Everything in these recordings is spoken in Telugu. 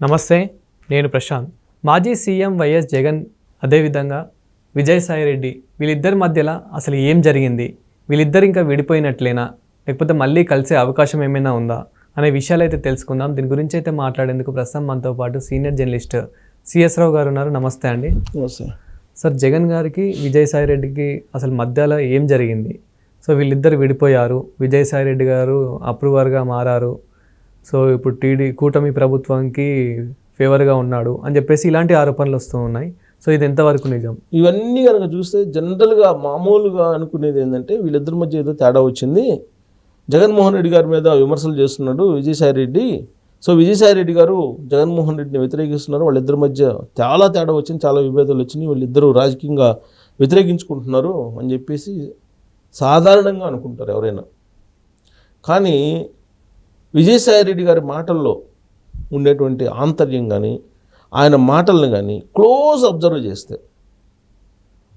నమస్తే, నేను ప్రశాంత్. మాజీ సీఎం వైఎస్ జగన్, అదేవిధంగా విజయసాయిరెడ్డి, వీళ్ళిద్దరి మధ్యలో అసలు ఏం జరిగింది? వీళ్ళిద్దరు ఇంకా విడిపోయినట్లేనా, లేకపోతే మళ్ళీ కలిసే అవకాశం ఏమైనా ఉందా అనే విషయాలు అయితే తెలుసుకుందాం. దీని గురించి అయితే మాట్లాడేందుకు ప్రస్తుతం మనతో పాటు సీనియర్ జర్నలిస్ట్ సిఎస్ రావు గారు ఉన్నారు. నమస్తే అండి. నమస్తే సార్, జగన్ గారికి విజయసాయిరెడ్డికి అసలు మధ్యలో ఏం జరిగింది? సో వీళ్ళిద్దరు విడిపోయారు, విజయసాయిరెడ్డి గారు అప్రూవర్గా మారారు, సో ఇప్పుడు కూటమి ప్రభుత్వానికి ఫేవర్గా ఉన్నాడు అని చెప్పేసి ఇలాంటి ఆరోపణలు వస్తూ ఉన్నాయి. సో ఇది ఎంతవరకు నిజం? ఇవన్నీ కనుక చూస్తే జనరల్గా మామూలుగా అనుకునేది ఏంటంటే వీళ్ళిద్దరి మధ్య ఏదో తేడా వచ్చింది. జగన్మోహన్ రెడ్డి గారి మీద విమర్శలు చేస్తున్నాడు విజయసాయిరెడ్డి. సో విజయసాయిరెడ్డి గారు జగన్మోహన్ రెడ్డిని వ్యతిరేకిస్తున్నారు. వాళ్ళిద్దరి మధ్య చాలా తేడా వచ్చింది, చాలా విభేదాలు వచ్చినాయి, వాళ్ళిద్దరూ రాజకీయంగా వ్యతిరేకించుకుంటున్నారు అని చెప్పేసి సాధారణంగా అనుకుంటారు ఎవరైనా. కానీ విజయసాయిరెడ్డి గారి మాటల్లో ఉండేటువంటి ఆంతర్యం కానీ, ఆయన మాటలను కానీ క్లోజ్ అబ్జర్వ్ చేస్తే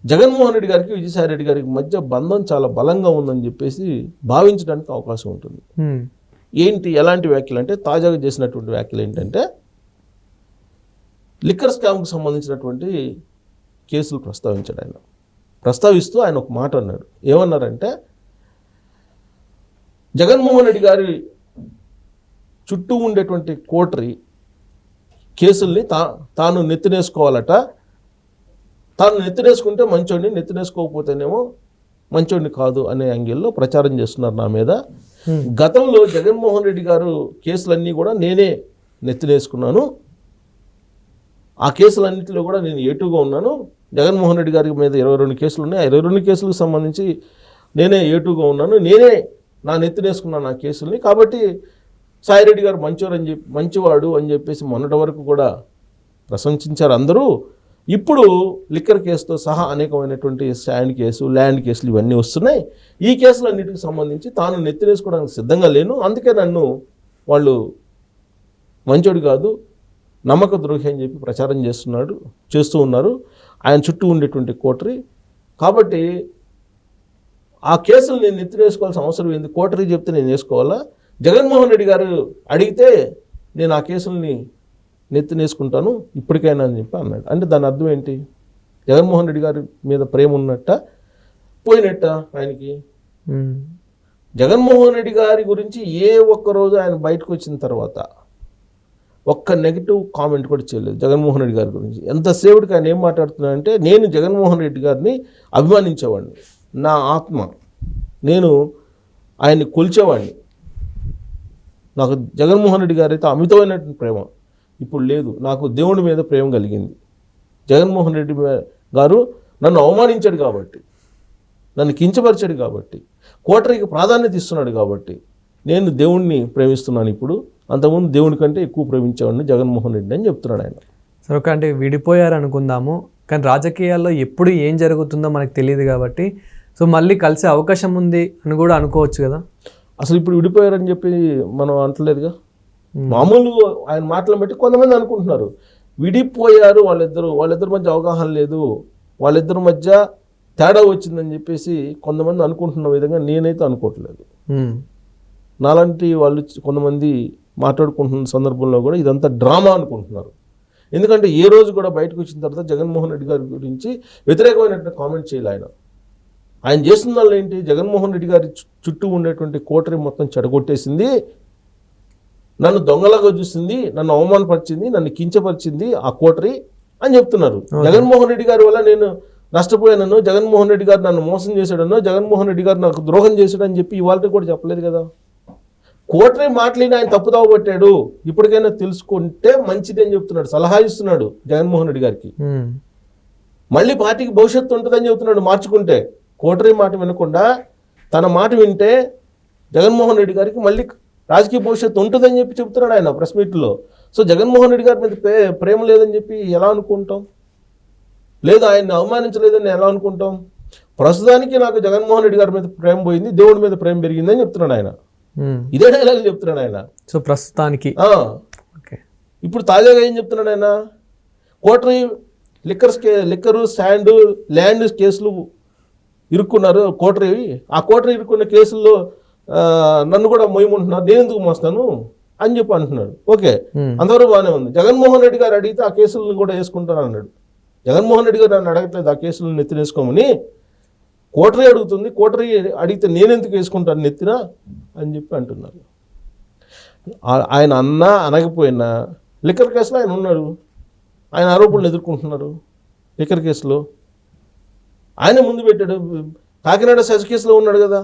జగన్మోహన్ రెడ్డి గారికి విజయసాయిరెడ్డి గారికి మధ్య బంధం చాలా బలంగా ఉందని చెప్పేసి భావించడానికి అవకాశం ఉంటుంది. ఏంటి ఎలాంటి వ్యాఖ్యలు అంటే, తాజాగా చేసినటువంటి వ్యాఖ్యలు ఏంటంటే, లిక్కర్ స్కామ్కి సంబంధించినటువంటి కేసులు ప్రస్తావించాడు. ప్రస్తావిస్తూ ఆయన ఒక మాట అన్నాడు. ఏమన్నారంటే, జగన్మోహన్ రెడ్డి గారి చుట్టూ ఉండేటువంటి కోటరీ కేసుల్ని తాను నెత్తినేసుకోవాలట. తాను నెత్తినేసుకుంటే మంచోడిని, నెత్తినేసుకోకపోతేనేమో మంచోడిని కాదు అనే యాంగిల్లో ప్రచారం చేస్తున్నారు నా మీద. గతంలో జగన్మోహన్ రెడ్డి గారు కేసులన్నీ కూడా నేనే నెత్తినేసుకున్నాను. ఆ కేసులన్నింటిలో కూడా నేను ఏటుగా ఉన్నాను. జగన్మోహన్ రెడ్డి గారి మీద 22 కేసులు ఉన్నాయి. ఆ 22 కేసులకు సంబంధించి నేనే ఏటుగా ఉన్నాను. నేనే నా నెత్తినేసుకున్నాను ఆ కేసుల్ని. కాబట్టి సాయిరెడ్డి గారు మంచివాడు అని చెప్పేసి మొన్నటి వరకు కూడా ప్రశంసించారు అందరూ. ఇప్పుడు లిక్కర్ కేసుతో సహా అనేకమైనటువంటి స్టాండ్ కేసు, ల్యాండ్ కేసులు ఇవన్నీ వస్తున్నాయి. ఈ కేసులన్నిటికి సంబంధించి తాను నెత్తినేసుకోవడానికి సిద్ధంగా లేను. అందుకే నన్ను వాళ్ళు మంచోడు కాదు, నమ్మక ద్రోహి అని చెప్పి ప్రచారం చేస్తూ ఉన్నారు ఆయన చుట్టూ ఉండేటువంటి కోటరీ. కాబట్టి ఆ కేసులు నేను నెత్తినేసుకోవాల్సిన అవసరం ఏంది? కోటరీ చెప్తే నేను వేసుకోవాలా? జగన్మోహన్ రెడ్డి గారు అడిగితే నేను ఆ కేసుల్ని నెత్తినేసుకుంటాను ఇప్పటికైనా అని చెప్పి అన్నాడు. అంటే దాని అర్థం ఏంటి? జగన్మోహన్ రెడ్డి గారి మీద ప్రేమ ఉన్నట్ట, పోయినట్ట ఆయనకి? జగన్మోహన్ రెడ్డి గారి గురించి ఏ ఒక్కరోజు ఆయన బయటకు వచ్చిన తర్వాత ఒక్క నెగిటివ్ కామెంట్ కూడా చేయలేదు జగన్మోహన్ రెడ్డి గారి గురించి. ఎంతసేపుడికి ఆయన ఏం మాట్లాడుతున్నాడంటే, నేను జగన్మోహన్ రెడ్డి గారిని అభిమానించేవాడిని, నా ఆత్మ, నేను ఆయన్ని కొలిచేవాడిని, నాకు జగన్మోహన్ రెడ్డి గారు అయితే అమితమైనటువంటి ప్రేమ ఇప్పుడు లేదు, నాకు దేవుడి మీద ప్రేమ కలిగింది. జగన్మోహన్ రెడ్డి గారు నన్ను అవమానించాడు కాబట్టి, నన్ను కించపరిచాడు కాబట్టి, కోటరీకి ప్రాధాన్యత ఇస్తున్నాడు కాబట్టి నేను దేవుణ్ణి ప్రేమిస్తున్నాను ఇప్పుడు. అంతకుముందు దేవుడి కంటే ఎక్కువ ప్రేమించేవాడిని జగన్మోహన్ రెడ్డి అని చెప్తున్నాడు ఆయన. సరే, ఒక అంటే విడిపోయారు అనుకుందాము, కానీ రాజకీయాల్లో ఎప్పుడు ఏం జరుగుతుందో మనకు తెలియదు కాబట్టి సో మళ్ళీ కలిసే అవకాశం ఉంది అని కూడా అనుకోవచ్చు కదా. అసలు ఇప్పుడు విడిపోయారని చెప్పి మనం అంటలేదుగా. మామూలుగా ఆయన మాటలను బట్టి కొంతమంది అనుకుంటున్నారు విడిపోయారు, వాళ్ళిద్దరి మధ్య అవగాహన లేదు, వాళ్ళిద్దరి మధ్య తేడా వచ్చిందని చెప్పేసి కొంతమంది అనుకుంటున్న విధంగా నేనైతే అనుకోవట్లేదు. నాలాంటి వాళ్ళు కొంతమంది మాట్లాడుకుంటున్న సందర్భంలో కూడా ఇదంతా డ్రామా అనుకుంటున్నారు. ఎందుకంటే ఏ రోజు కూడా బయటకు వచ్చిన తర్వాత జగన్మోహన్ రెడ్డి గారి గురించి వ్యతిరేకమైనటువంటి కామెంట్ చేయాలి. ఆయన చేస్తున్న వాళ్ళు ఏంటి? జగన్మోహన్ రెడ్డి గారి చుట్టూ ఉండేటువంటి కోటరీ మొత్తం చెడగొట్టేసింది, నన్ను దొంగలాగా చూసింది, నన్ను అవమానపరిచింది, నన్ను కించపరిచింది ఆ కోటరీ అని చెప్తున్నారు. జగన్మోహన్ రెడ్డి గారి వల్ల నేను నష్టపోయానో, జగన్మోహన్ రెడ్డి గారు నన్ను మోసం చేశాడనో, జగన్మోహన్ రెడ్డి గారు నాకు ద్రోహం చేశాడని చెప్పి ఇవాళ కూడా చెప్పలేదు కదా. కోటరీ మాటలేని ఆయన తప్పుదావ పట్టాడు, ఇప్పటికైనా తెలుసుకుంటే మంచిది అని చెప్తున్నాడు, సలహా ఇస్తున్నాడు జగన్మోహన్ రెడ్డి గారికి. మళ్ళీ పార్టీకి భవిష్యత్తు ఉంటుందని చెబుతున్నాడు మార్చుకుంటే. కోటరీ మాట వినకుండా తన మాట వింటే జగన్మోహన్ రెడ్డి గారికి మళ్ళీ రాజకీయ భవిష్యత్తు ఉంటుందని చెప్పి చెబుతున్నాడు ఆయన ప్రెస్ మీట్లో. సో జగన్మోహన్ రెడ్డి గారి మీద ప్రేమ లేదని చెప్పి ఎలా అనుకుంటాం? లేదా ఆయన్ని అవమానించలేదని ఎలా అనుకుంటాం? ప్రస్తుతానికి నాకు జగన్మోహన్ రెడ్డి గారి మీద ప్రేమ పోయింది, దేవుడి మీద ప్రేమ పెరిగిందని చెప్తున్నాడు ఆయన. ఇదే డైలాగ్ చెప్తున్నాడు ఆయన. సో ప్రస్తుతానికి ఇప్పుడు తాజాగా ఏం చెప్తున్నాడు ఆయన? కోటరీ లిక్కరు, స్టాండ్, ల్యాండ్ కేసులు ఇరుక్కున్నారు కోటరీ. ఆ కోటరీ ఇరుక్కున్న కేసుల్లో నన్ను కూడా మోయమంటున్నారు, నేను ఎందుకు మోస్తాను? అని చెప్పి అంటున్నాడు. ఓకే, అంతవరకు బాగానే ఉంది. జగన్మోహన్ రెడ్డి గారు అడిగితే ఆ కేసులను కూడా వేసుకుంటాను అన్నాడు. జగన్మోహన్ రెడ్డి గారు నన్ను అడగట్లేదు ఆ కేసులను నెత్తినేసుకోమని, కోటరీ అడుగుతుంది. కోటరీ అడిగితే నేనెందుకు వేసుకుంటాను నెత్తిన అని చెప్పి అంటున్నారు. ఆయన అన్నా అనకపోయినా లిక్కర్ కేసులో ఆయన ఉన్నాడు, ఆయన ఆరోపణలు ఎదుర్కొంటున్నారు. లిక్కర్ కేసులో ఆయన ముందు పెట్టాడు. కాకినాడ సెస్ కేసులో ఉన్నాడు కదా,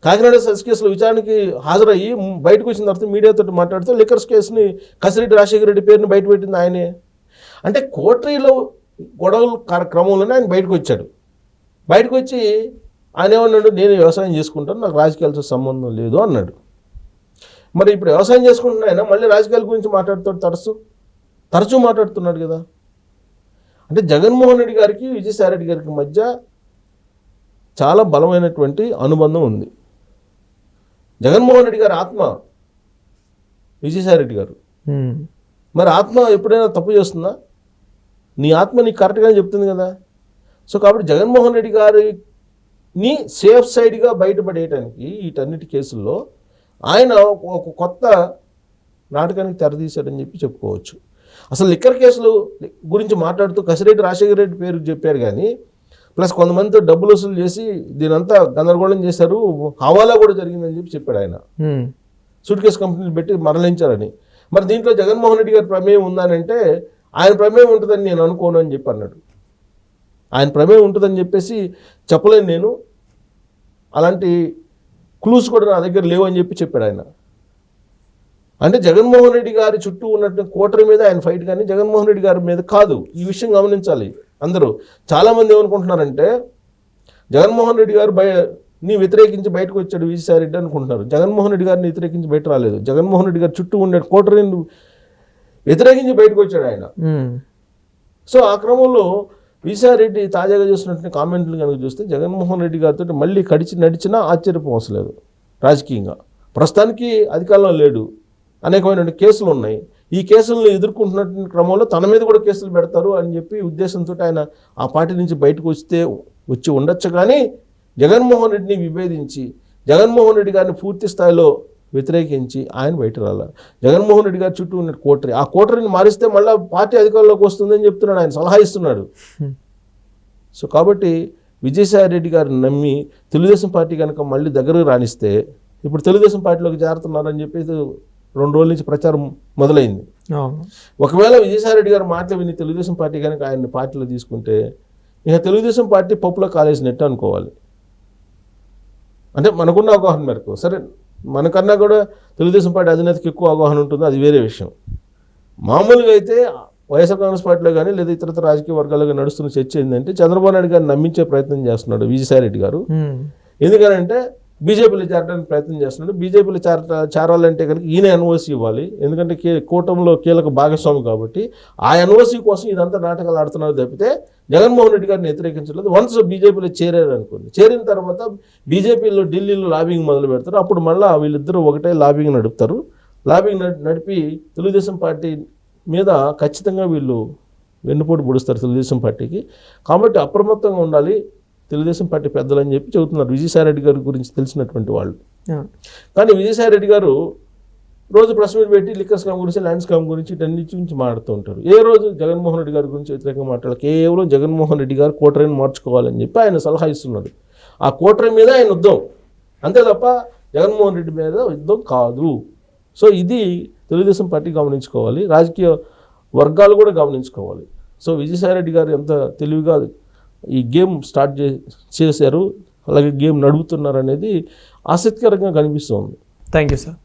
కాకినాడ సెస్ కేసులో విచారణకి హాజరయ్యి బయటకు వచ్చిన తర్వాత మీడియాతో మాట్లాడుతూ లిక్కర్స్ కేసుని కసిరెడ్డి రాజశేఖర రెడ్డి పేరుని బయట పెట్టింది ఆయనే. అంటే కోటరీలో గొడవల క్రమంలోనే ఆయన బయటకు వచ్చాడు. బయటకు వచ్చి ఆయన ఏమన్నాడు, నేను వ్యవసాయం చేసుకుంటాను, నాకు రాజకీయాలతో సంబంధం లేదు అన్నాడు. మరి ఇప్పుడు వ్యవసాయం చేసుకుంటున్నా ఆయన మళ్ళీ రాజకీయాల గురించి మాట్లాడుతాడు, తరచూ మాట్లాడుతున్నాడు కదా. అంటే జగన్మోహన్ రెడ్డి గారికి విజయసాయి రెడ్డి గారికి మధ్య చాలా బలమైనటువంటి అనుబంధం ఉంది. జగన్మోహన్ రెడ్డి గారి ఆత్మ విజయసాయి రెడ్డి గారు. మరి ఆత్మ ఎప్పుడైనా తప్పు చేస్తుందా? నీ ఆత్మ నీకు కరెక్ట్గానే చెప్తుంది కదా. సో కాబట్టి జగన్మోహన్ రెడ్డి గారిని సేఫ్ సైడ్గా బయటపడేయడానికి వీటన్నిటి కేసుల్లో ఆయన ఒక కొత్త నాటకానికి తెరదీశాడని చెప్పి చెప్పుకోవచ్చు. అసలు లిక్కర్ కేసులు గురించి మాట్లాడుతూ కసిరెడ్డి రాజశేఖర రెడ్డి పేరు చెప్పారు, కానీ ప్లస్ కొంతమందితో డబ్బులు వసూలు చేసి దీనంతా గందరగోళం చేశారు, హవాలా కూడా జరిగిందని చెప్పి చెప్పాడు ఆయన. సూట్ కేసు కంపెనీలు పెట్టి మరలించారని. మరి దీంట్లో జగన్మోహన్ రెడ్డి గారి ప్రమేయం ఉందనంటే ఆయన ప్రమేయం ఉంటుందని నేను అనుకోను అని చెప్పి అన్నాడు. ఆయన ప్రమేయం ఉంటుందని చెప్పేసి చెప్పలేను నేను, అలాంటి క్లూస్ కూడా నా దగ్గర లేవు అని చెప్పి చెప్పాడు ఆయన. అంటే జగన్మోహన్ రెడ్డి గారి చుట్టూ ఉన్నట్టు కోటరీ మీద ఆయన ఫైట్, కానీ జగన్మోహన్ రెడ్డి గారి మీద కాదు. ఈ విషయం గమనించాలి అందరూ. చాలామంది ఏమనుకుంటున్నారంటే జగన్మోహన్ రెడ్డి గారు ని వ్యతిరేకించి బయటకు వచ్చాడు విజయసాయి రెడ్డి అనుకుంటున్నారు. జగన్మోహన్ రెడ్డి గారిని వ్యతిరేకించి బయట రాలేదు. జగన్మోహన్ రెడ్డి గారి చుట్టూ ఉండే కోటరీని వ్యతిరేకించి బయటకు వచ్చాడు ఆయన. సో ఆ క్రమంలో విజయసాయి రెడ్డి తాజాగా చేస్తున్నటువంటి కామెంట్లు కనుక చూస్తే జగన్మోహన్ రెడ్డి గారితో మళ్ళీ నడిచినా ఆశ్చర్యపోవసలేదు. రాజకీయంగా ప్రస్తుతానికి అధికారంలో లేడు, అనేకమైన కేసులు ఉన్నాయి. ఈ కేసులను ఎదుర్కొంటున్న క్రమంలో తన మీద కూడా కేసులు పెడతారు అని చెప్పి ఉద్దేశంతో ఆయన ఆ పార్టీ నుంచి బయటకు వచ్చి ఉండొచ్చు. కానీ జగన్మోహన్ రెడ్డిని విభేదించి జగన్మోహన్ రెడ్డి గారిని పూర్తి స్థాయిలో వ్యతిరేకించి ఆయన బయట రాలి. జగన్మోహన్ రెడ్డి గారి చుట్టూ ఉన్న కోటరీ, ఆ కోటరీని మారిస్తే మళ్ళీ పార్టీ అధికారంలోకి వస్తుందని చెప్తున్నాడు ఆయన, సలహా ఇస్తున్నాడు. సో కాబట్టి విజయసాయి రెడ్డి గారిని నమ్మి తెలుగుదేశం పార్టీ కనుక మళ్ళీ దగ్గరకు రాణిస్తే, ఇప్పుడు తెలుగుదేశం పార్టీలోకి చేరుతున్నారని చెప్పేసి 2 రోజుల నుంచి ప్రచారం మొదలైంది. ఒకవేళ విజయసాయి రెడ్డి గారు మాటలు విని తెలుగుదేశం పార్టీ కనుక ఆయన్ని పార్టీలో తీసుకుంటే ఇక తెలుగుదేశం పార్టీ పప్పులో కాలేసినట్టు అనుకోవాలి. అంటే మనకున్న అవగాహన మేరకు, సరే మనకన్నా కూడా తెలుగుదేశం పార్టీ అధినేతకి ఎక్కువ అవగాహన ఉంటుంది, అది వేరే విషయం. మామూలుగా అయితే వైఎస్ఆర్ కాంగ్రెస్ పార్టీలో కానీ లేదా ఇతరత్ర రాజకీయ వర్గాలుగా నడుస్తున్న చర్చ ఏంటంటే చంద్రబాబు నాయుడు గారిని నమ్మించే ప్రయత్నం చేస్తున్నాడు విజయసాయి రెడ్డి గారు. ఎందుకనంటే బీజేపీలో చేరడానికి ప్రయత్నం చేస్తున్నాడు. బీజేపీలో చేరాలంటే కనుక ఈయన ఎన్ఓసీ ఇవ్వాలి, ఎందుకంటే కూటమిలో కీలక భాగస్వామి కాబట్టి. ఆ ఎన్ఓసీ కోసం ఇదంతా నాటకాలు ఆడుతున్నారు తప్పితే జగన్మోహన్ రెడ్డి గారిని వ్యతిరేకించలేదు. వన్స్ బీజేపీలో చేరారు అనుకోండి, చేరిన తర్వాత బీజేపీలో ఢిల్లీలో లాబింగ్ మొదలు పెడతారు. అప్పుడు మళ్ళీ వీళ్ళిద్దరూ ఒకటే లాబింగ్ నడుపుతారు. లాబింగ్ నడిపి తెలుగుదేశం పార్టీ మీద ఖచ్చితంగా వీళ్ళు వెన్నుపోటు పొడుస్తారు తెలుగుదేశం పార్టీకి. కాబట్టి అప్రమత్తంగా ఉండాలి తెలుగుదేశం పార్టీ పెద్దలు అని చెప్పి చెబుతున్నారు విజయసాయి రెడ్డి గారి గురించి తెలిసినటువంటి వాళ్ళు. కానీ విజయసాయి రెడ్డి గారు రోజు ప్రెస్ మీట్ పెట్టి లిక్కర్ స్కామ్ గురించి, ల్యాండ్ స్కామ్ గురించి, వీటన్నిటి గురించి మాట్లాడుతూ ఉంటారు. ఏ రోజు జగన్మోహన్ రెడ్డి గారి గురించి వ్యతిరేకంగా మాట్లాడాలి. కేవలం జగన్మోహన్ రెడ్డి గారు కోటరీని మార్చుకోవాలని చెప్పి ఆయన సలహా ఇస్తున్నాడు. ఆ కోటరీ మీద ఆయన యుద్ధం, అంతే తప్ప జగన్మోహన్ రెడ్డి మీద యుద్ధం కాదు. సో ఇది తెలుగుదేశం పార్టీ గమనించుకోవాలి, రాజకీయ వర్గాలు కూడా గమనించుకోవాలి. సో విజయసాయి రెడ్డి గారు ఎంత తెలివిగా ఈ గేమ్ స్టార్ట్ చేశారు, అలాగే గేమ్ నడుపుతున్నారు అనేది ఆసక్తికరంగా కనిపిస్తుంది. Thank you sir.